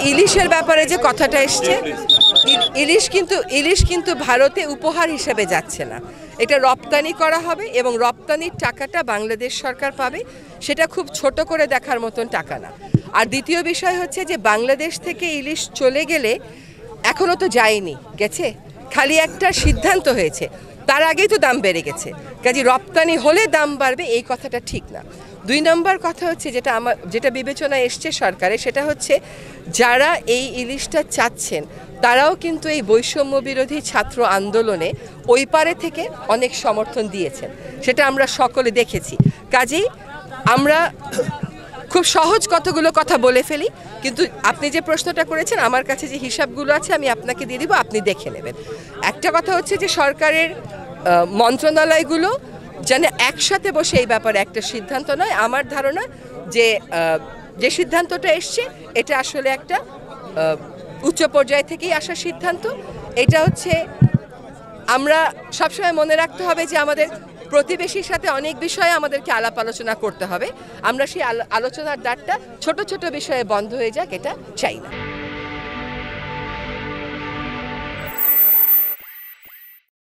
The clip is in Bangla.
ইলিশের ব্যাপারে যে কথাটা এসছে, ইলিশ কিন্তু ভারতে উপহার হিসেবে যাচ্ছে না, এটা রপ্তানি করা হবে এবং রপ্তানির টাকাটা বাংলাদেশ সরকার পাবে। সেটা খুব ছোট করে দেখার মতন টাকা না। আর দ্বিতীয় বিষয় হচ্ছে যে বাংলাদেশ থেকে ইলিশ চলে গেলে, এখনো তো যায়নি, গেছে, খালি একটা সিদ্ধান্ত হয়েছে, তার আগেই তো দাম বেড়ে গেছে। কাজে রপ্তানি হলে দাম বাড়বে এই কথাটা ঠিক না। 2 নম্বর কথা হচ্ছে যেটা বিবেচনায় এসছে সরকারে, সেটা হচ্ছে যারা এই ইলিশটা চাচ্ছেন তারাও কিন্তু এই বৈষম্য বিরোধী ছাত্র আন্দোলনে ওই পারে থেকে অনেক সমর্থন দিয়েছেন, সেটা আমরা সকলে দেখেছি। কাজেই আমরা খুব সহজ কতগুলো কথা বলে ফেলি, কিন্তু আপনি যে প্রশ্নটা করেছেন আমার কাছে যে হিসাবগুলো আছে আমি আপনাকে দিয়ে দিব, আপনি দেখে নেবেন। একটা কথা হচ্ছে যে সরকারের মন্ত্রণালয়গুলো যেন একসাথে বসে এই ব্যাপারে একটা সিদ্ধান্ত নয়। আমার ধারণা যে সিদ্ধান্তটা এসছে এটা আসলে একটা উচ্চ পর্যায় থেকেই আসা সিদ্ধান্ত। এটা হচ্ছে, আমরা সবসময় মনে রাখতে হবে যে আমাদের প্রতিবেশীর সাথে অনেক বিষয়ে আমাদেরকে আলাপ আলোচনা করতে হবে। আমরা সেই আলোচনার দ্বারটা ছোট ছোট বিষয়ে বন্ধ হয়ে যাক, এটা চাই না।